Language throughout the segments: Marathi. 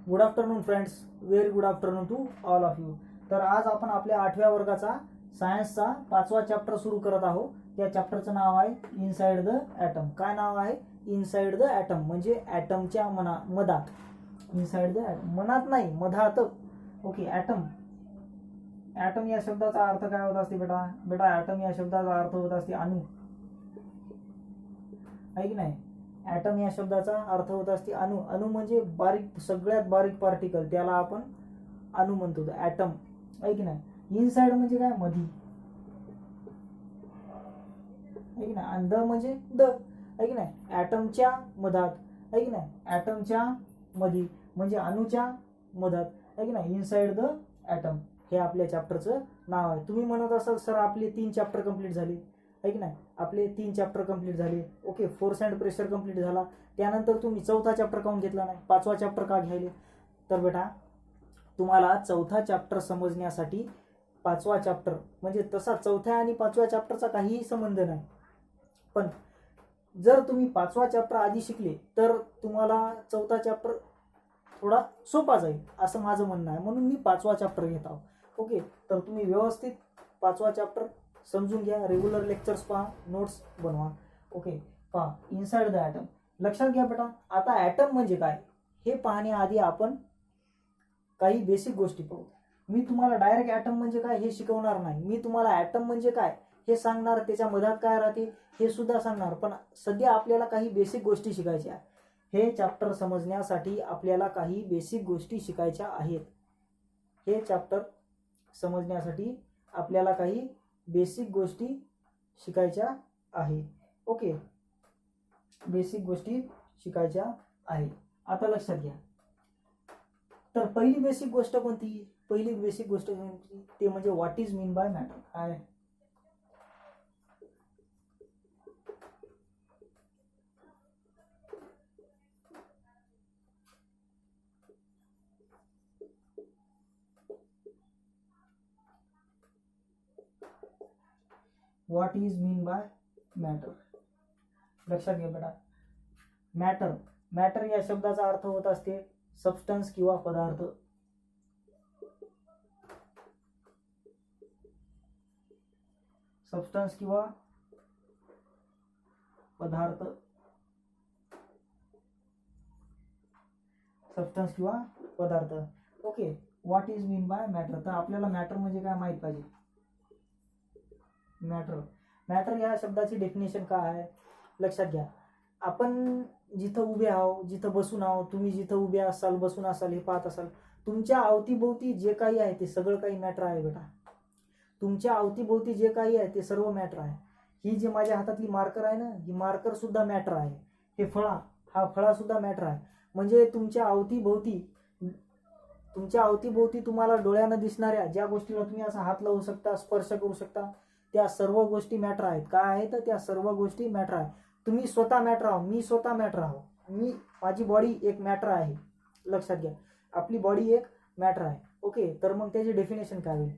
Good afternoon friends, very good afternoon to all of you. तर आज आपण आपल्या 8व्या वर्गाचा सायन्सचा 5वा चॅप्टर सुरू करत आहोत. त्या चॅप्टरचं नाव आहे इनसाइड द ॲटम. काय नाव आहे? इनसाइड द ॲटम, म्हणजे ॲटमच्या मधात. इनसाइड द ॲटम, मनात नाही, मधात. ओके. ॲटम, ॲटम या शब्दाचा अर्थ काय होत असते बेटा? ॲटम या शब्दाचा अर्थ होत असते अणू, आहे की नाही? ॲटम या शब्दाचा अर्थ होत असते अणू. अणू म्हणजे बारीक, सगळ्यात बारीक पार्टिकल, त्याला आपण अणू म्हणतो, ॲटम, आहे की नाही? इनसाइड म्हणजे काय? मधी, आहे की नाही? आणि द म्हणजे द, आहे की नाही? ॲटमच्या मधात, आहे की नाही? ॲटमच्या मधी म्हणजे अणूच्या मधात, आहे की नाही? इनसाइड द ॲटम हे आपल्या चॅप्टरचं नाव आहे. तुम्ही म्हणत असाल सर आपले 3 चॅप्टर कंप्लीट झाले, आहे की नाही? आपले 3 चॅप्टर कंप्लीट झाले. Okay. Force and pressure complete झाला. त्यानंतर तुम्ही 4था चॅप्टर काऊन घेतला नाही? 5वा चॅप्टर का घ्यायले? तर बेटा तुम्हाला 4था चॅप्टर समजण्यासाठी 5वा चॅप्टर, म्हणजे तसा 4थ्या आणि 5व्या चॅप्टरचा काहीही संबंध नाही, पण जर तुम्ही 5वा चॅप्टर आधी शिकले तर तुम्हाला 4था चॅप्टर थोडा सोपा जाईल, असं माझं म्हणणं आहे. म्हणून मी 5वा चॅप्टर घेत आहोत. ओके. तर तुम्ही व्यवस्थित 5वा चॅप्टर समजून घ्या. रेग्युलर लेक्चर्स पहा, नोट्स बनवा. ओके. पहा, इनसाइड द ॲटम लक्षात घ्या बेटा. आता ॲटम म्हणजे काय हे पाहण्याआधी आपण काही बेसिक गोष्टी पाहू. मी तुम्हाला डायरेक्ट ॲटम म्हणजे काय हे शिकवणार नाही. मी तुम्हाला ॲटम म्हणजे काय हे सांगणार, त्याच्या मधात काय राहते हे सुद्धा सांगणार. पण सध्या आपल्याला काही बेसिक गोष्टी शिकायच्या आहेत. हे चॅप्टर समजण्यासाठी आपल्याला काही बेसिक गोष्टी शिकायच्या आहेत. हे चॅप्टर समजण्यासाठी आपल्याला काही बेसिक गोष्टी शिकायच्या आहेत. ओके. बेसिक गोष्टी शिकायच्या आहेत. आता लक्षात घ्या. तर पहिली बेसिक गोष्ट कोणती? पहिली बेसिक गोष्ट कोणती ते म्हणजे what is mean by matter. काय? What is mean by matter. लक्षात घ्या बेटा. मॅटर, मॅटर या शब्दाचा अर्थ होत असते सबस्टन्स किंवा पदार्थ. सबस्टन्स किंवा पदार्थ. सबस्टन्स किंवा पदार्थ. Okay. What is mean by matter. तर आपल्याला मॅटर म्हणजे काय माहित पाहिजे. मॅटर, मॅटर या शब्दाची डेफिनेशन काय आहे लक्षात घ्या. आपण जिथं उभे आहो, जिथं बसून आहो, तुम्ही जिथं उभे असाल, बसून असाल, हे पाहत असाल, तुमच्या अवतीभोवती जे काही आहे ते सगळं काही मॅटर आहे बेटा. तुमच्या अवतीभोवती जे काही आहे ते सर्व मॅटर आहे. ही जी माझ्या हातातली मार्कर आहे ना, ही मार्कर सुद्धा मॅटर आहे. हे फळा, हा फळा सुद्धा मॅटर आहे. म्हणजे तुमच्या अवतीभोवती तुम्हाला डोळ्यानं दिसणाऱ्या ज्या गोष्टीला तुम्ही असा हात लावू शकता, स्पर्श करू शकता, त्या सर्व गोष्टी मॅटर आहेत. काय आहेत? त्या सर्व गोष्टी मॅटर आहेत. तुम्ही स्वतः मॅटर आहो, मी स्वतः मॅटर आहो. माझी बॉडी एक मॅटर आहे. लक्षात घ्या, आपली बॉडी एक मॅटर आहे. ओके. तर मग त्याची डेफिनेशन काय होईल?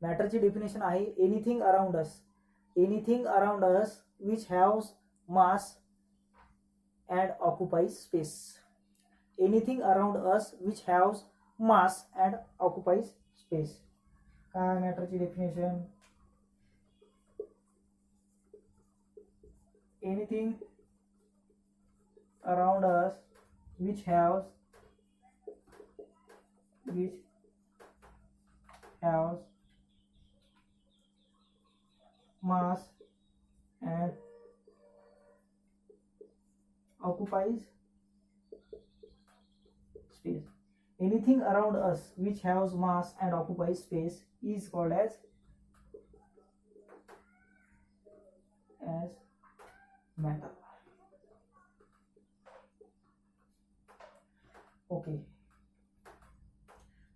मॅटरची डेफिनेशन आहे anything around us, anything around us which haves mass and occupies space. Anything around us which haves mass and occupies space. काय मॅटरची definition? Anything around us which has mass and occupies space. Anything around us which has mass and occupies space is called as matter. Okay.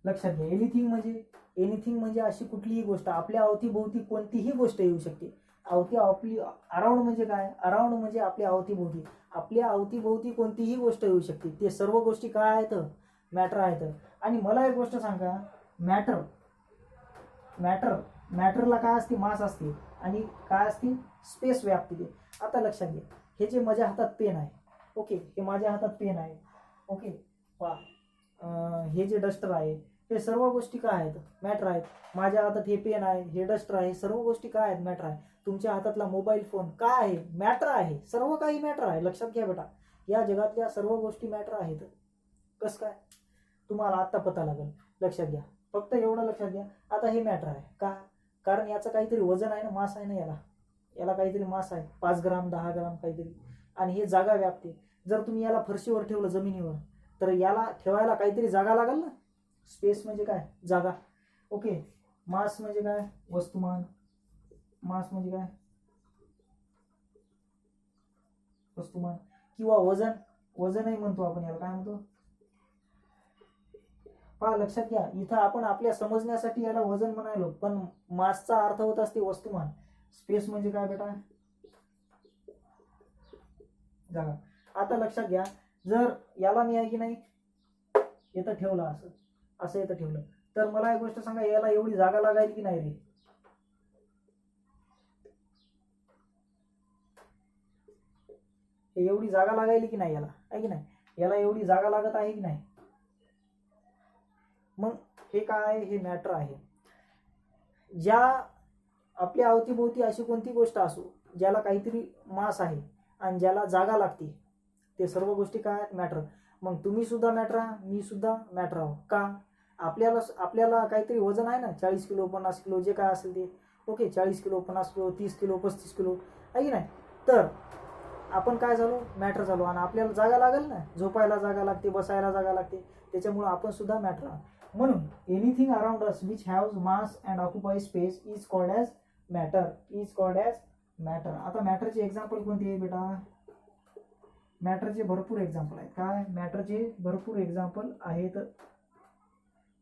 लक्षात घ्या. एनिथिंग म्हणजे अशी कुठलीही गोष्ट, आपल्या अवतीभोवती कोणतीही गोष्ट येऊ शकते. आपली अराउंड म्हणजे काय? अराउंड म्हणजे आपल्या अवतीभोवती. आपल्या अवतीभोवती कोणतीही गोष्ट येऊ शकते. ते सर्व गोष्टी काय आहेत? मॅटर आहेत. आणि मला एक गोष्ट सांगा, मॅटरला काय असते? मास असते. आणि काय असते? स्पेस व्यापते. आता लक्षात घ्या, हे जे माझ्या हातात पेन आहे, ओके, हे माझ्या हातात पेन आहे. ओके. पहा, हे जे डस्टर आहे हे सर्व गोष्टी काय आहेत, मॅटर आहेत. माझ्या हातात हे पेन आहे, हे डस्टर आहे, सर्व गोष्टी काय आहेत, मॅटर आहे. तुमच्या हातातला मोबाईल फोन काय आहे, मॅटर आहे. सर्व काही मॅटर आहे. लक्षात घ्या बेटा, या जगातल्या सर्व गोष्टी मॅटर आहेत. कसं काय तुम्हाला आत्ता पता लागेल. लक्षात घ्या, फक्त एवढं लक्षात घ्या. आता हे मॅटर आहे का, कारण याचं काहीतरी वजन आहे ना, मास आहे ना, याला काहीतरी मास आहे, 5 ग्राम 10 ग्राम काहीतरी, आणि हे जागा व्यापते. जर तुम्ही याला फरशीवर ठेवलं, जमिनीवर, तर याला ठेवायला काहीतरी जागा लागेल ना. स्पेस म्हणजे काय, जागा. ओके, मास म्हणजे काय, वस्तुमान. मास म्हणजे काय, वस्तुमान. किंवा वजन, वजनही म्हणतो आपण याला. काय म्हणतो पहा, लक्षात घ्या. इथं आपण आपल्या समजण्यासाठी याला वजन म्हणायलो, पण मासचा अर्थ होत असते वस्तुमान. स्पेस म्हणजे काय बेटा, जागा. आता लक्षात घ्या, जर याला मी आहे की नाही इथं ठेवलं, असं इथं ठेवलं, तर मला एक गोष्ट सांगा, याला एवढी जागा लागायली की नाही रे. एवढी जागा लागायली की नाही याला, आहे की नाही. याला एवढी जागा लागत आहे की नाही. मग हे काय, हे मॅटर आहे. ज्या आपल्या अवतीभोवती अशी कोणती गोष्ट असो ज्याला काहीतरी मास आहे आणि ज्याला जागा लागते, ते सर्व गोष्टी काय आहेत, मॅटर. मग तुम्ही सुद्धा मॅटर आहात, मी सुद्धा मॅटर आहो. का, आपल्याला काहीतरी वजन आहे ना, 40 किलो 50 किलो जे काय असेल ते. Okay, 40 kilo 50 kilo 30 kilo 35 kilo, आहे की नाही. तर आपण काय झालो, मॅटर झालो. आणि आपल्याला जागा लागेल ना, झोपायला जागा लागते, बसायला जागा लागते, त्याच्यामुळे आपण सुद्धा मॅटर आहात. म्हणून anything around us which haves mass and occupy space is called as matter, is called as matter. आता मॅटरचे एक्झाम्पल कोणते आहे बेटा, मॅटरचे भरपूर एक्झाम्पल आहेत. काय, मॅटरचे भरपूर एक्झाम्पल आहेत.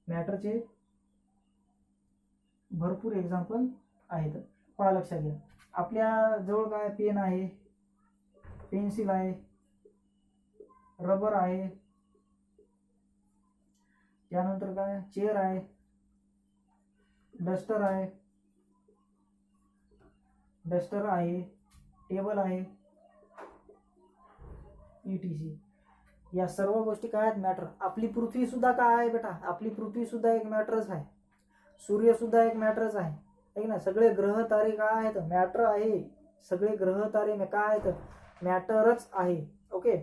मॅटरचे भरपूर एक्झाम्पल आहेत. पहा, लक्षात घ्या. आपल्या जवळ काय, पेन आहे, पेन्सिल आहे, रबर आहे, त्यानंतर काय, चेअर आहे, डस्टर आहे, टेबल आहे, ETC. या सर्व गोष्टी काय आहेत, मॅटर. आपली पृथ्वी सुद्धा काय आहे बेटा, आपली पृथ्वी सुद्धा एक मॅटरच आहे. सूर्य सुद्धा एक मॅटरच आहे ना. सगळे ग्रह तारे काय आहेत, मॅटर आहे. सगळे ग्रह तारे काय आहेत, मॅटरच आहे. ओके,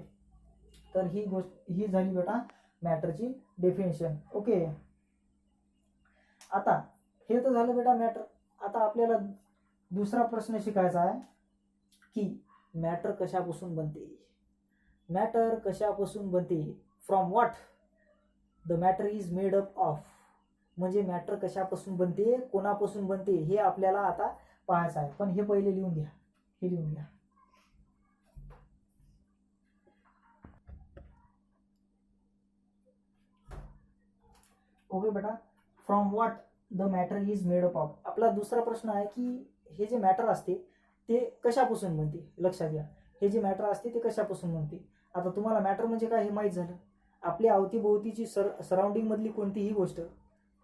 तर ही गोष्ट ही झाली बेटा मॅटरची डेफिनेशन. ओके, आता हे तर झालं बेटा मॅटर. आता आपल्याला दुसरा प्रश्न शिकायचा आहे की मॅटर कशापासून बनते. मॅटर कशापासून बनते, from what the matter is made up of. म्हणजे मॅटर कशापासून बनते, कोणापासून बनते, हे आपल्याला आता पाहायचं आहे. पण हे पहिले लिहून घ्या, हे लिहून घ्या. ओके बेटा, from what the matter is made up of. आपला दुसरा प्रश्न आहे की हे जे मॅटर असते ते कशापासून बनते. लक्षात घ्या, हे जे मॅटर असते ते कशापासून बनते. आता तुम्हाला मॅटर म्हणजे काय हे माहीत झालं. आपल्या अवतीभोवतीची सराउंडिंग मधली कोणतीही गोष्ट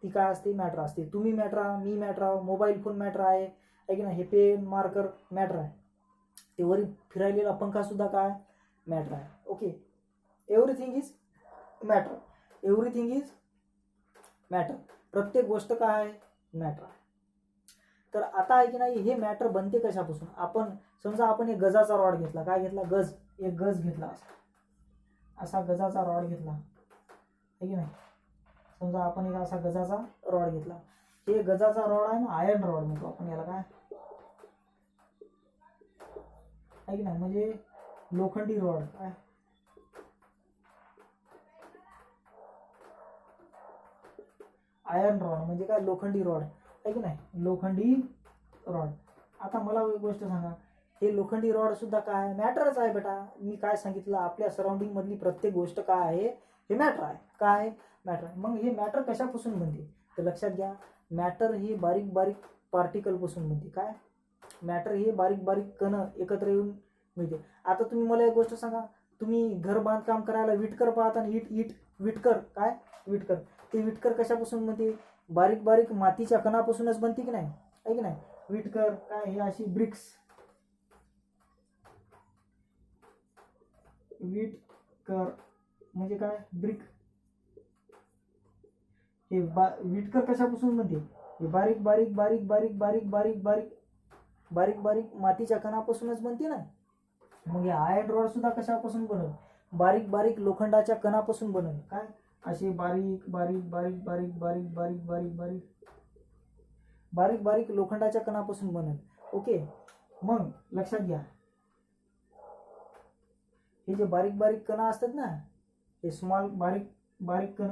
ती काय असते, मॅटर असते. तुम्ही मॅटर आहात, मी मॅटर आहो, मोबाईल फोन मॅटर आहे की नाही, हे पेन मार्कर मॅटर आहे, ते वरी फिरायलेला पंखा सुद्धा काय, मॅटर आहे. Okay, everything is matter, everything is matter. प्रत्येक गोष्ट काय आहे, मॅटर आहे. तर आता आहे की नाही, हे मॅटर बनते कशापासून. आपण समजा आपण एक गजाचा रॉड घेतला, काय घेतला, गज, एक गज घेतला, असा गजाचा रॉड घेतला, आहे की नाही. समजा आपण एक असा गजाचा रॉड घेतला. हे गजाचा रॉड आहे ना, आयर्न रॉड म्हणतो आपण याला, काय आहे की नाही, म्हणजे लोखंडी रॉड. काय, आयर्न रॉड म्हणजे काय, लोखंडी रॉड, आहे की नाही, लोखंडी रॉड. आता मला एक गोष्ट सांगा, हे लोखंडी रॉड सुद्धा काय, मॅटरच आहे बेटा. मी काय सांगितलं, आपल्या सराउंडिंग मधली प्रत्येक गोष्ट काय आहे, हे मॅटर आहे. काय, मॅटर. मग हे मॅटर कशापासून बनते, तर लक्षात घ्या, मॅटर हे बारीक बारीक पार्टिकल पासून बनते. काय, मॅटर हे बारीक बारीक कण एकत्र येऊन मिळते. आता तुम्ही मला एक गोष्ट सांगा, तुम्ही घर बांधकाम करायला विटकर पाहता, विटकर, काय, विटकर, ते विटकर कशापासून बनते, बारीक बारीक मातीच्या कणापासूनच बनते की नाही, आहे की नाही. विटकर काय, हे अशी ब्रिक्स, विटकर म्हणजे काय, ब्रिक, हे विटकर कशापासून बनते? हे बारीक बारीक बारीक बारीक बारीक बारीक बारीक बारीक बारीक मातीच्या कणापासूनच बनते ना. मग हे आयर्न रॉड सुद्धा कशापासून बनल? बारीक बारीक लोखंडाच्या कणापासून बनल. काय असे बारीक बारीक बारीक बारीक बारीक बारीक बारीक बारीक बारीक बारीक लोखंडाच्या कणापासून बनल. ओके, मग लक्षात घ्या, हे जे बारीक बारीक कणा असतात ना, हे स्मॉल बारीक बारीक कण,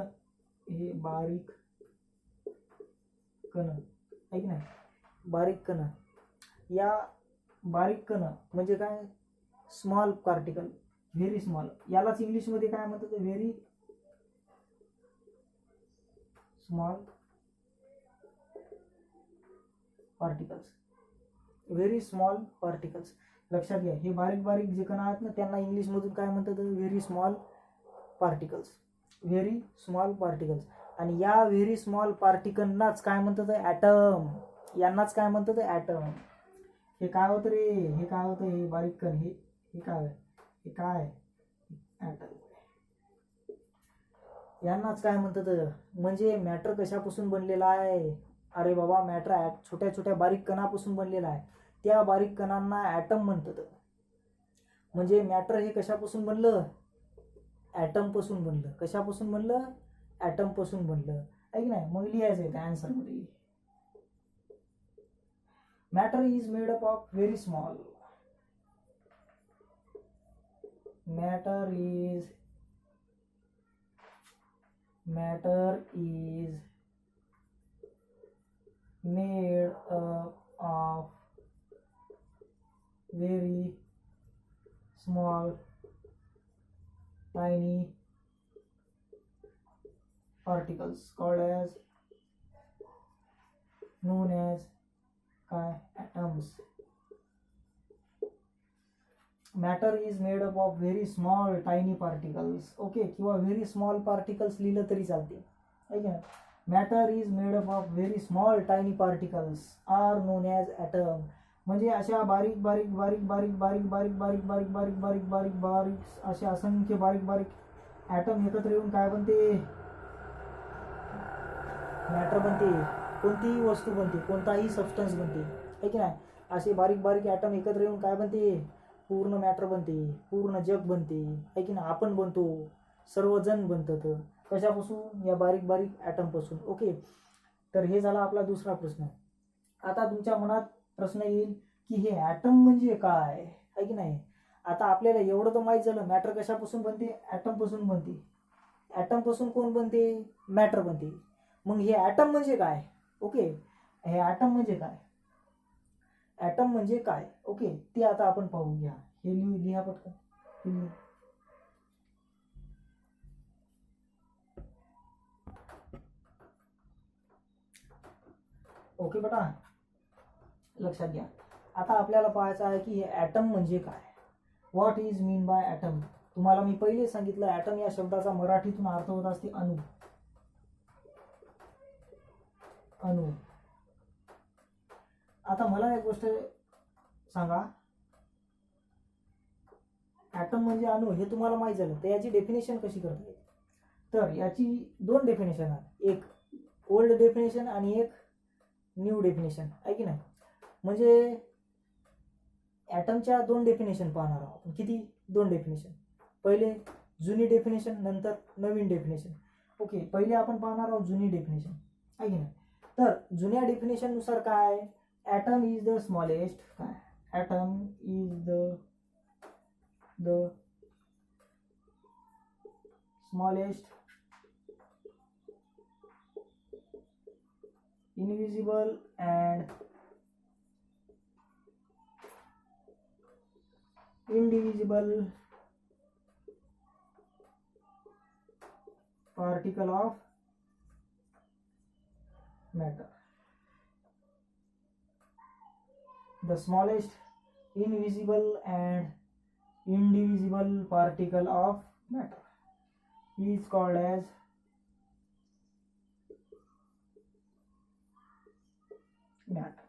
हे बारीक कण आहे की नाही, बारीक कण, या बारीक कण म्हणजे काय? Small particle, very small. यालाच इंग्लिशमध्ये काय म्हणतात? Very small particles. Very small particles. लक्षात घ्या, हे बारीक बारीक जे कण आहेत ना, त्यांना इंग्लिशमधून काय म्हणतात? Very small particles. Very small particles. आणि या व्हेरी स्मॉल पार्टिकलनाच काय म्हणतात? ॲटम. यांनाच काय म्हणतात? ॲटम. हे काय होतं रे? हे काय होतं? हे बारीक कण, हे काय? हे काय? ॲटम. यांनाच काय म्हणतात? म्हणजे मॅटर कशापासून बनलेला आहे? अरे बाबा, मॅटर छोट्या छोट्या बारीक कणापासून बनलेला आहे. त्या बारीक कणांना ॲटम म्हणतात. म्हणजे मॅटर हे कशापासून बनलं? ॲटम पासून बनलं. कशापासून बनलं? ॲटम पासून बनलं, आहे की नाही? मग लिहायचं आहे त्या आन्सर मध्ये, matter is made up of very small. Matter is made up of very small tiny particles called as known as atoms. Matter is made up of very small tiny particles. Okay, किंवा व्हेरी स्मॉल पार्टिकल्स लिहिलं तरी चालते, आहे की नाही? Matter is made up of very small tiny particles are known as atom. म्हणजे अशा बारीक बारीक बारीक बारीक बारीक बारीक बारीक बारीक बारीक बारीक बारीक बारीक असे असंख्य बारीक बारीक ॲटम एकत्र येऊन काय बनते? मॅटर बनते. कोणतीही वस्तू बनते, कोणताही सबस्टन्स बनते, आहे की नाही? असे बारीक बारीक ॲटम एकत्र येऊन काय बनते? पूर्ण मॅटर बनते, पूर्ण जग बनते, आहे की नाही? आपण बनतो, सर्वजण बनतात. कशापासून? या बारीक बारीक ॲटमपासून. ओके, तर हे झाला आपला दुसरा प्रश्न. आता तुमच्या मनात प्रश्न येईल की हे ॲटम म्हणजे काय, आहे की नाही? आता आपल्याला एवढं तर माहीत झालं, मॅटर कशापासून बनते? ॲटमपासून बनते. ॲटमपासून कोण बनते? मॅटर बनते. मग हे ॲटम म्हणजे काय? ओके, हे ॲटम म्हणजे काय? ॲटम म्हणजे काय? ओके, ते आता आपण पाहू. घ्या, हे लिहा पटकन. ओके बेटा, लक्षात घ्या. आता आपल्याला पाहायचं आहे की हे ॲटम म्हणजे काय. What is mean by atom. तुम्हाला मी पहिले सांगितलं, ॲटम या शब्दाचा मराठीतून अर्थ होत असते अणु. अणु. आता मला एक गोष्ट सांगा, ॲटम म्हणजे अणु हे तुम्हाला माहित झालं, तर याची डेफिनेशन कशी करता येईल? तर याची दोन डेफिनेशन आहेत, एक ओल्ड डेफिनेशन आणि एक न्यू डेफिनेशन, आहे की नाही? म्हणजे ॲटमच्या दोन डेफिनेशन पाहणार आहोत आपण. किती? दोन डेफिनेशन. पहिले जुनी डेफिनेशन, नंतर नवीन डेफिनेशन. ओके, पहिले आपण पाहणार आहोत जुनी डेफिनेशन, आहे की नाही? तर जुन्या डेफिनेशन नुसार काय? Atom is the smallest. काय? Atom is the smallest invisible and indivisible particle of matter. The smallest invisible and indivisible particle of matter is called as matter.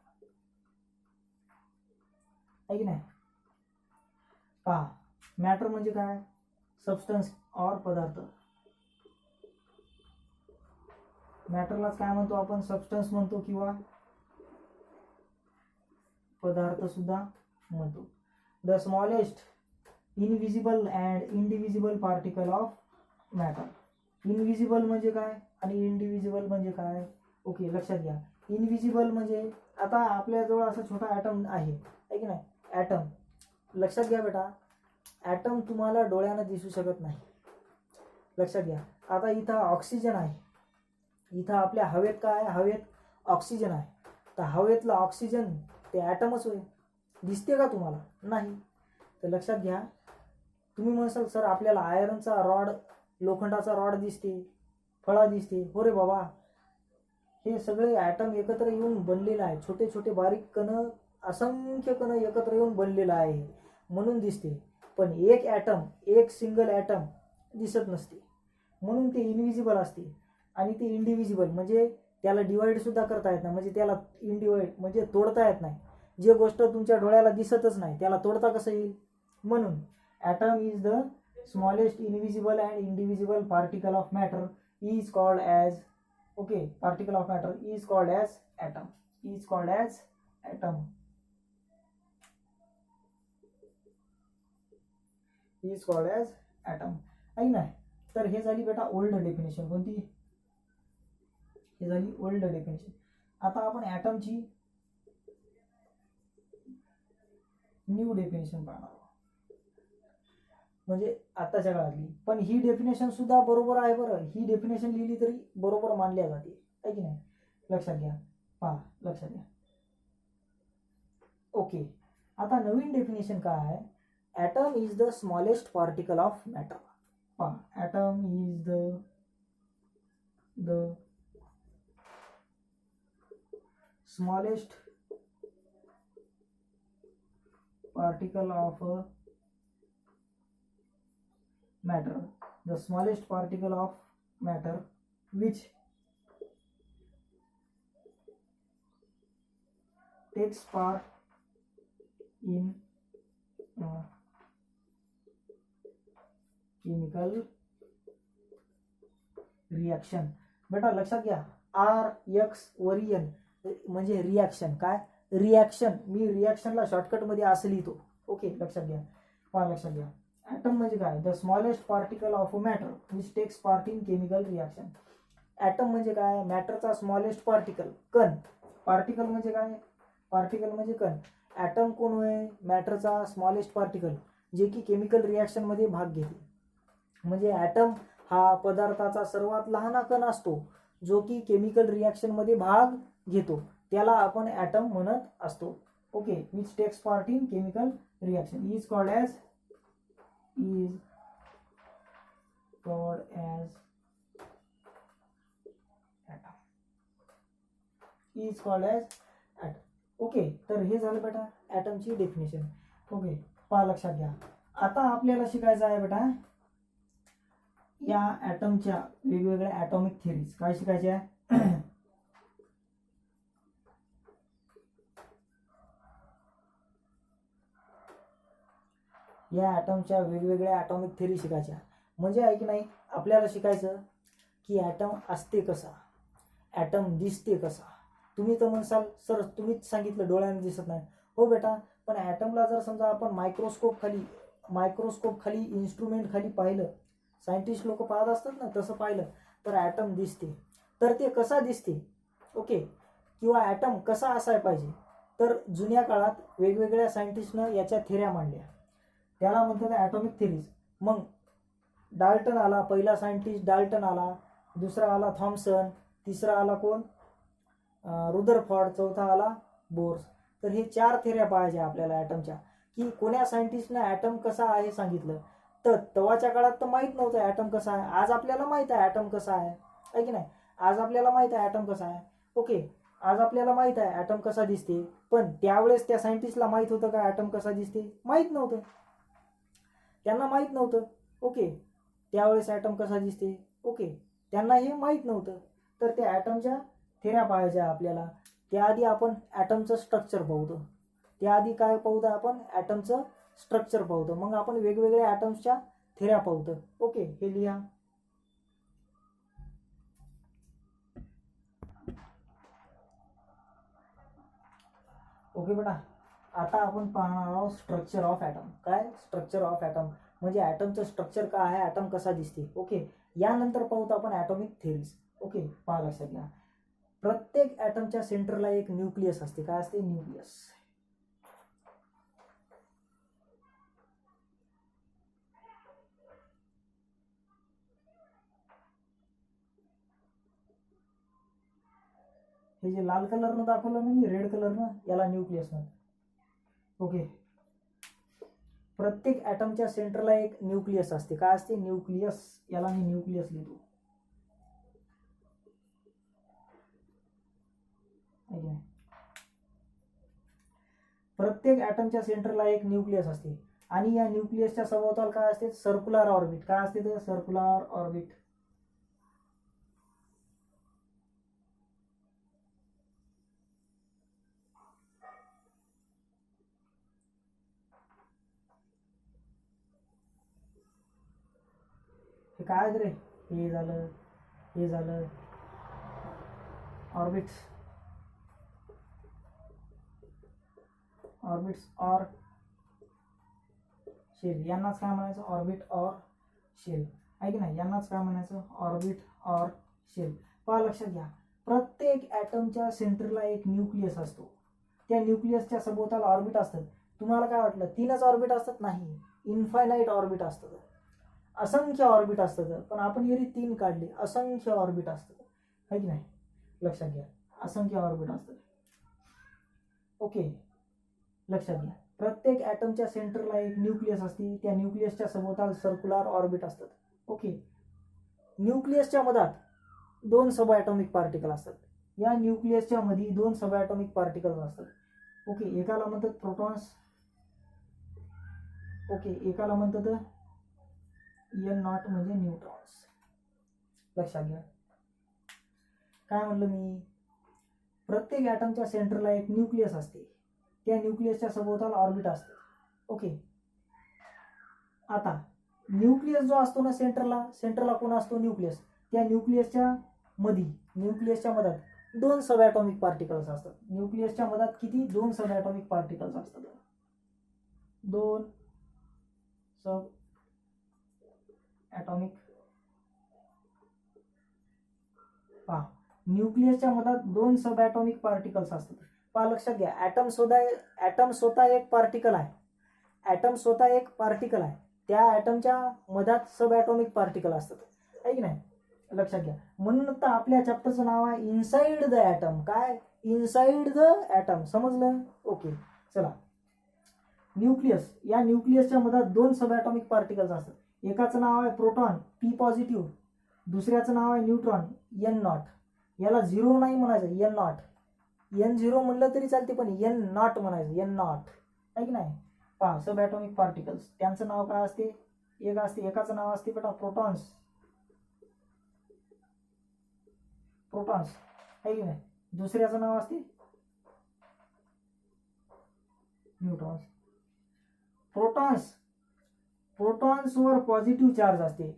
है कि नाही? पहा, मॅटर म्हणजे काय? सबस्टन्स और पदार्थ. मॅटरलाच काय म्हणतो आपण, सबस्टन्स म्हणतो किंवा पदार्थ सुद्धा म्हणतो. The smallest invisible and indivisible particle of matter. Invisible म्हणजे काय आणि इंडिव्हिजिबल म्हणजे काय? ओके, लक्षात घ्या. इनविजिबल म्हणजे आता आपल्याजवळ असा छोटा ॲटम आहे की नाही, ॲटम. लक्षात घ्या बेटा, ॲटम तुम्हाला डोळ्यानं दिसू शकत नाही. लक्षात घ्या. आता इथं ऑक्सिजन आहे, इथं आपल्या हवेत काय आहे, हवेत ऑक्सिजन आहे. तर हवेतलं ऑक्सिजन ते ॲटमच होय, दिसते का तुम्हाला? नाही. तर लक्षात घ्या. तुम्ही म्हणसाल सर आपल्याला आयरनचा रॉड, लोखंडाचा रॉड दिसते, फळा दिसते. हो रे बाबा, हे सगळे ॲटम एकत्र येऊन बनलेलं आहे. छोटे छोटे बारीक कण, असंख्य कण एकत्र येऊन बनलेलं आहे म्हणून दिसते. पण एक ॲटम, एक सिंगल ॲटम दिसत नसते, म्हणून ते इनविजिबल असते. आणि ते इंडिव्हिजिबल म्हणजे त्याला डिवाइड सुद्धा करता येत नाही, म्हणजे त्याला इनडिवाइड म्हणजे तोडता येत नाही. जे गोष्ट तुमच्या डोळ्याला दिसतच नाही त्याला तोडता कसं येईल? म्हणून atom is the smallest invisible and indivisible particle of matter is called as, okay, particle of matter is called as atom. Is called as atom. Is called as atom. आहे नाही. तर हे झाली बेटा ओल्ड डेफिनेशन. कोणती? हे झाली ओल्ड डेफिनेशन. आता आपण ॲटमची न्यू डेफिनेशन पाहणार, म्हणजे आताच्या काळातली. पण ही डेफिनेशन सुद्धा बरोबर आहे बरं. ही डेफिनेशन लिहिली तरी बरोबर मानल्या जाते, आहे की नाही? लक्षात घ्या, पहा, लक्षात घ्या. ओके, आता नवीन डेफिनेशन काय आहे? Atom is the smallest particle of matter. पहा, atom is the smallest particle of matter, the smallest particle of matter which takes part in chemical reaction. बेटा लक्षात घ्या, RX म्हणजे रिॲक्शन. काय रिॲक्शन? मी रिॲक्शनला शॉर्टकटमध्ये असं लिहितो. ओके, लक्षात घ्या, पहा, लक्षात घ्या. ॲटम म्हणजे काय? The smallest particle of matter which takes part in chemical reaction. Atom म्हणजे काय? मॅटरचा स्मॉलेस्ट पार्टिकल, कण. पार्टिकल म्हणजे काय? पार्टिकल म्हणजे कण. ॲटम कोण होय? मॅटरचा स्मॉलेस्ट पार्टिकल, जे की केमिकल रिॲक्शनमध्ये भाग घेते. म्हणजे ॲटम हा पदार्थाचा सर्वात लहान कण असतो जो की केमिकल रिॲक्शनमध्ये भाग घेतो, त्याला आपण ॲटम म्हणत असतो. Okay, which takes part in chemical reaction is called as atom. Is called as atom. Okay, तर हे झालं बेटा ॲटमची डेफिनेशन. ओके, पहा, लक्षात घ्या. आता आपल्याला शिकायचं आहे बेटा या ॲटमच्या वेगवेगळ्या ॲटॉमिक थिअरीज. काय शिकायचे आहे? या ॲटमच्या वेगवेगळ्या ॲटॉमिक थिअरी शिकायच्या. म्हणजे आहे की नाही, आपल्याला शिकायचं की ॲटम असते कसा, ॲटम दिसते कसा. तुम्ही तर म्हणसाल सर तुम्हीच सांगितलं डोळ्याने दिसत नाही. हो बेटा, पण ॲटमला जर समजा आपण मायक्रोस्कोप खाली इन्स्ट्रुमेंट खाली पाहिलं, सायंटिस्ट लोक पाहत असतात ना, तसं पाहिलं तर ॲटम दिसते. तर ते कसा दिसते? ओके, किंवा ॲटम कसा असायला पाहिजे? तर जुन्या काळात वेगवेगळ्या सायंटिस्टनं याच्या थिअऱ्या मांडल्या, त्याला म्हणतात ॲटॉमिक थिअरीज. मग डाल्टन आला, पहिला सायंटिस्ट डाल्टन आला, दुसरा आला थॉम्सन, तिसरा आला कोण? रुदरफॉर्ड, चौथा आला बोर्स. तर हे 4 थिअऱ्या पाहायच्या आपल्याला ॲटमच्या, की कोण्या सायंटिस्टनं ॲटम कसा आहे सांगितलं. तर तवाच्या काळात तर माहीत नव्हतं ॲटम कसा आहे. आज आपल्याला माहीत आहे ॲटम कसा आहे की नाही? आज आपल्याला माहीत आहे ॲटम कसा आहे. ओके, आज आपल्याला माहीत आहे ॲटम कसा दिसते. पण त्यावेळेस त्या सायंटिस्टला माहीत होतं का ॲटम कसा दिसते? माहीत नव्हतं, त्यांना माहीत नव्हतं. ओके, त्यावेळेस ॲटम कसा दिसते, ओके, त्यांना हे माहीत नव्हतं. तर त्या ॲटमच्या थिअऱ्या पाहायच्या आपल्याला. त्याआधी आपण ॲटमचं स्ट्रक्चर पाहतो. त्याआधी काय पाहतो आपण? ॲटमचं स्ट्रक्चर पाहतो. मग आपण वेगवेगळ्या ॲटम्सच्या थिअऱ्या पाहतो. ओके, हे लिहा. ओके बेटा, आता आपण पाहणार आहोत स्ट्रक्चर ऑफ ॲटम. काय स्ट्रक्चर ऑफ ॲटम म्हणजे ॲटमचं स्ट्रक्चर काय आहे, ॲटम कसा दिसते. ओके, यानंतर पाहूत आपण ॲटॉमिक थेरीज. ओके, पहा लक्षात घ्या. प्रत्येक ॲटमच्या सेंटरला एक न्यूक्लियस असते. काय असते? न्यूक्लियस. हे जे लाल कलरनं दाखवलं ना मी, रेड कलरनं, याला न्यूक्लियस म्हणतात. ओके, प्रत्येक ॲटमच्या सेंटरला एक न्यूक्लियस असते. काय असते? न्यूक्लियस. याला मी न्यूक्लियस लिहितो. प्रत्येक ॲटमच्या सेंटरला एक न्यूक्लियस असते आणि या न्यूक्लियसच्या सभोवताल काय असते? Circular orbit. काय असते? तर सर्क्युलर ऑर्बिट. हे काय रे? हे झालं, हे झालं ऑर्बिट्स. ऑर्बिट्स ऑर शेल, यांनाच काय म्हणायचं? Orbit or shell. आहे की नाही? यांनाच काय म्हणायचं? Orbit or shell. पहा लक्षात घ्या, प्रत्येक ॲटमच्या सेंटरला एक न्यूक्लियस असतो. त्या न्यूक्लियसच्या सभोवताल ऑर्बिट असतात. तुम्हाला काय वाटलं 3च ऑर्बिट असतात? नाही, इन्फायनाईट ऑर्बिट असतात, असंख्य ऑर्बिट असतात. पण आपण एरी 3 काढले, असंख्य ऑर्बिट असतात. आहे की नाही? लक्षात घ्या, असंख्य ऑर्बिट असतात. ओके, लक्षात घ्या, प्रत्येक ॲटमच्या सेंटरला एक न्यूक्लियस असते. त्या न्यूक्लियसच्या सभोवताल सर्क्युलर ऑर्बिट असतात. ओके, न्यूक्लियसच्या मधात 2 सब ॲटॉमिक पार्टिकल असतात. या न्यूक्लियसच्या मध्ये 2 सब ॲटॉमिक पार्टिकल असतात. ओके, एकाला म्हणतात प्रोटॉन्स. ओके, एकाला म्हणतात N0 म्हणजे न्यूट्रॉन्स. लक्षात घ्या, काय म्हणलं मी? प्रत्येक ॲटमच्या सेंटरला एक न्यूक्लियस असते. त्या न्यूक्लियसच्या सभोवताल ऑर्बिट असते. ओके, आता न्यूक्लियस जो असतो ना सेंटरला कोण असतो? न्यूक्लियस. त्या न्यूक्लियसच्या मधात 2 सब ॲटॉमिक पार्टिकल्स असतात. न्यूक्लियसच्या मधात किती? 2 सब ॲटॉमिक पार्टिकल्स असतात. 2 सब ॲटॉमिक. पहा, न्यूक्लियसच्या मधात 2 सब ॲटॉमिक पार्टिकल्स असतात. पहा लक्षात घ्या, ॲटम स्वतः एक पार्टिकल आहे. ॲटम स्वतः एक पार्टिकल आहे. त्या ॲटमच्या मधात सब ॲटॉमिक पार्टिकल असतात. आहे की नाही? लक्षात घ्या, म्हणून तर आपल्या चॅप्टरचं नाव आहे इनसाइड द ॲटम. काय? Inside the atom. समजलं? ओके, चला. न्यूक्लियस, या न्यूक्लियसच्या मधात 2 सब ॲटॉमिक पार्टिकल्स असतात. एकाचं नाव आहे प्रोटॉन P पॉझिटिव्ह, दुसऱ्याचं नाव आहे न्यूट्रॉन N0. याला 0 नाही म्हणायचं, N0. N0 म्हणलं तरी चालते, पण N0 म्हणायचं, N0. आहे की नाही? पहा, सब ॲटॉमिक पार्टिकल्स, त्यांचं नाव काय असते? एक असते, एकाचं नाव असते बेटा प्रोटॉन्स. आहे की नाही? दुसऱ्याचं नाव असते न्यूट्रॉन्स. प्रोटॉन्सवर पॉझिटिव्ह चार्ज असते.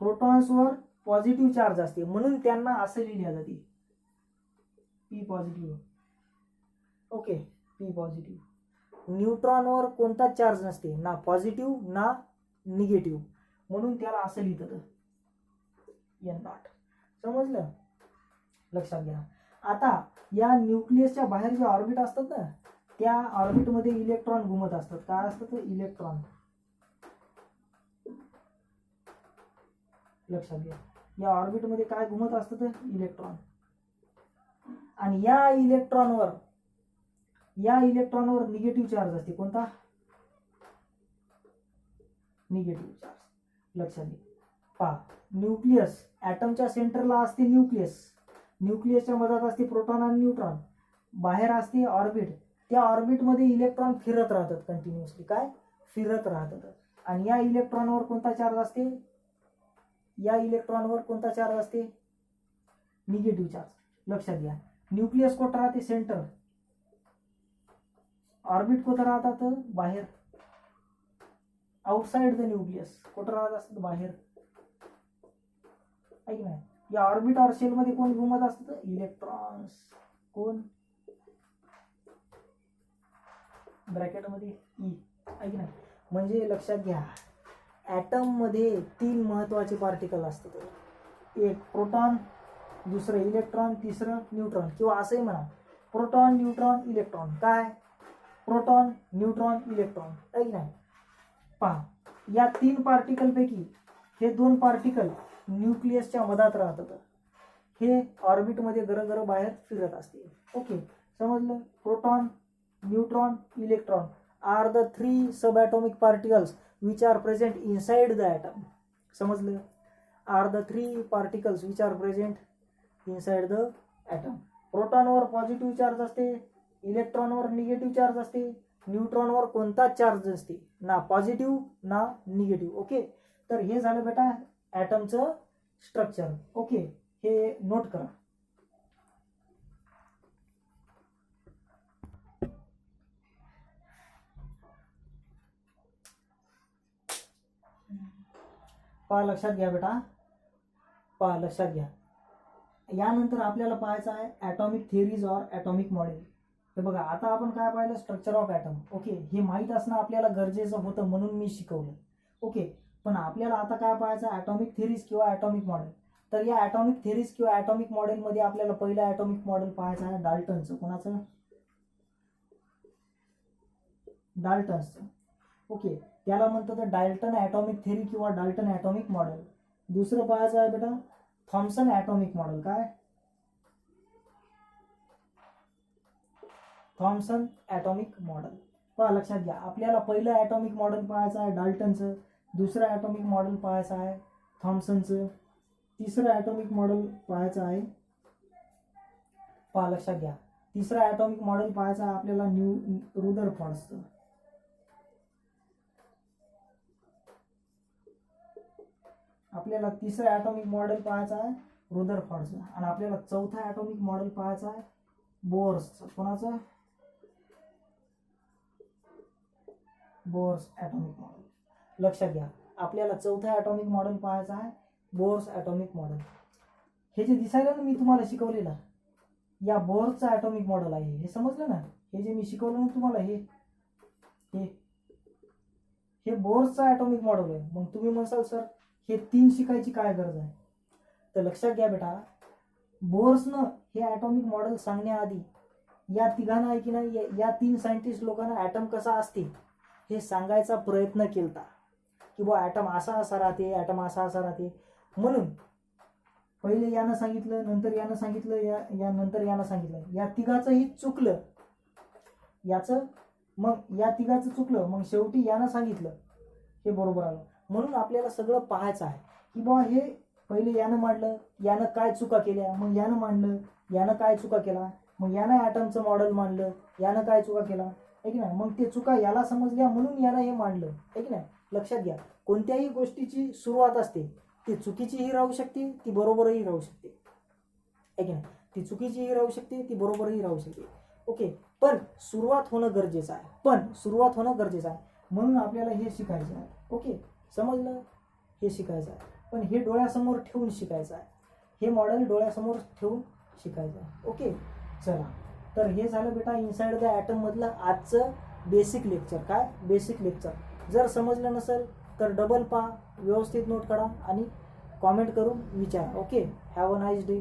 प्रोटॉन्सवर पॉझिटिव्ह चार्ज असते, म्हणून त्यांना असं लिहिल्या जाते P positive. Okay, P positive. न्यूट्रॉनवर कोणताच चार्ज नसते, ना पॉझिटिव्ह ना निगेटिव्ह, म्हणून त्याला असं लिहितात N0. समजलं? लक्षात घ्या, आता या न्यूक्लियसच्या बाहेर जे ऑर्बिट असतात ना, त्या ऑर्बिटमध्ये इलेक्ट्रॉन घुमत असतात. काय असतात? इलेक्ट्रॉन. लक्षात घ्या, या ऑर्बिटमध्ये काय घुमत असतात? इलेक्ट्रॉन. आणि या इलेक्ट्रॉनवर निगेटिव्ह चार्ज असते. कोणता? Negative charge. लक्षात घ्या, पहा, न्यूक्लियस, ॲटमच्या सेंटरला असते न्यूक्लियसच्या मधात असते प्रोटॉन आणि न्यूट्रॉन. बाहेर असते ऑर्बिट. त्या ऑर्बिटमध्ये इलेक्ट्रॉन फिरत राहतात कंटिन्युअसली. काय? फिरत राहतात. आणि या इलेक्ट्रॉनवर कोणता चार्ज असते? Negative charge. लक्षात घ्या, न्यूक्लियस कुठं राहते? सेंटर. ऑर्बिट कुठं राहतात? बाहेर. Outside the nucleus. कुठं राहत असतात? बाहेर. आहे की नाही? या ऑर्बिट और शेल मध्ये कोण घुमत असतात? इलेक्ट्रॉन्स. कोण? ब्रॅकेटमध्ये ई आहे की नाही. म्हणजे लक्षात घ्या ॲटममध्ये 3 महत्त्वाचे पार्टिकल असतात. एक प्रोटॉन, दुसरं इलेक्ट्रॉन, तिसरं न्यूट्रॉन. किंवा असंही म्हणा प्रोटॉन, न्यूट्रॉन, इलेक्ट्रॉन. काय प्रोटॉन, न्यूट्रॉन, इलेक्ट्रॉन आहे की नाही. पहा या 3 पार्टिकलपैकी हे 2 पार्टिकल न्यूक्लियसच्या मधात राहतात. हे ऑर्बिटमध्ये गरगरं बाहेर फिरत असते. ओके समजलं. Proton, neutron, electron are the 3 subatomic particles which are present inside the atom. समजलं. Are the 3 particles which are present inside the atom. प्रोटॉनवर पॉझिटिव्ह चार्ज असते, इलेक्ट्रॉनवर निगेटिव्ह चार्ज असते, न्यूट्रॉनवर कोणताच चार्ज नसते, ना पॉझिटिव्ह ना निगेटिव्ह. ओके तर हे झालं बेटा ॲटमचं स्ट्रक्चर. ओके हे नोट करा. पहा लक्षात घ्या बेटा, पहा लक्षात घ्या. यानंतर आपल्याला पाहायचं आहे atomic theories or atomic model. हे बघा आता आपण काय पाहिलं स्ट्रक्चर ऑफ ॲटम. ओके हे माहीत असणं आपल्याला गरजेचं होतं म्हणून मी शिकवलं. ओके पण आपल्याला आता काय पाहायचं ॲटॉमिक थिअरीज किंवा ॲटॉमिक मॉडेल. तर या ॲटॉमिक थिअरीज किंवा ॲटॉमिक मॉडेलमध्ये आपल्याला पहिलं ॲटॉमिक मॉडेल पाहायचं आहे डाल्टनचं. कोणाचं? डाल्टन्सचं. ओके त्याला म्हणतात डाल्टन ॲटॉमिक थिअरी किंवा डाल्टन ॲटॉमिक मॉडेल. दुसरं पाहायचं आहे बेटा थॉम्सन ॲटॉमिक मॉडेल. काय थॉम्सन ॲटॉमिक मॉडेल. पहा लक्षात घ्या आपल्याला पहिलं ॲटॉमिक मॉडेल पाहायचं आहे डाल्टनचं, दुसरं ॲटॉमिक मॉडेल पाहायचं आहे थॉम्सनचं, तिसरं ॲटॉमिक मॉडेल पाहायचं आहे. पहा लक्षात घ्या तिसरं ॲटॉमिक मॉडेल पाहायचं आहे आपल्याला रुदरफॉर्डचं. आपल्याला तिसरं ॲटॉमिक मॉडेल पाहायचं आहे रुदरफॉर्डचं. आणि आपल्याला चौथा ॲटॉमिक मॉडेल पाहायचं आहे बोअर्सचं. कोणाचं? Bores atomic model. लक्षात घ्या आपल्याला चौथा ॲटॉमिक मॉडेल पाहायचं आहे बोअर्स ॲटॉमिक मॉडेल. हे जे दिसायला ना मी तुम्हाला शिकवलेलं या बोअर्सचं ॲटॉमिक मॉडेल आहे. हे समजलं ना. हे जे मी शिकवलं ना तुम्हाला हे हे हे बोअर्सचं ॲटॉमिक मॉडेल आहे. मग तुम्ही म्हणसाल सर हे 3 शिकायची काय गरज आहे. तर लक्षात घ्या बेटा बोअर्सनं हे ॲटॉमिक मॉडेल सांगण्याआधी या तिघांना आहे की नाही या 3 सायंटिस्ट लोकांना ॲटम कसा असते हे सांगायचा प्रयत्न केला की बुवा ॲटम असा असा राहते, ॲटम असा असा राहते. म्हणून पहिले यानं सांगितलं, नंतर यानं सांगितलं, या नंतर यानं सांगितलं. या तिघाचंही चुकलं याचं, मग या तिघाचं चुकलं, मग शेवटी यानं सांगितलं हे बरोबर आलं. म्हणून आपल्याला सगळं पाहायचं आहे की बुवा हे पहिले यानं मांडलं, यानं काय चुका केल्या, मग यानं मांडलं, यानं काय चुका केला, मग यानं ॲटमचं मॉडेल मांडलं, यानं काय चुका केला आहे की नाही. मग ते चुका याला समजल्या म्हणून यानं हे मांडलं आहे की नाही. लक्षात घ्या कोणत्याही गोष्टीची सुरुवात असते ती चुकीचीही राहू शकते ती बरोबरही राहू शकते आहे की नाही. ती चुकीचीही राहू शकते ती बरोबरही राहू शकते. ओके पण सुरुवात होणं गरजेचं आहे. म्हणून आपल्याला हे शिकायचं आहे. ओके समजलं. हे शिकायचं आहे पण हे डोळ्यासमोर ठेवून शिकायचं आहे. हे मॉडेल डोळ्यासमोर ठेवून शिकायचं आहे. ओके चला तर हे झालं बेटा इनसाइड द ॲटम मधलं आजचं बेसिक लेक्चर. काय बेसिक लेक्चर. जर समजलं नसेल तर डबल पहा, व्यवस्थित नोट करा आणि कॉमेंट करून विचारा. Okay have a nice day.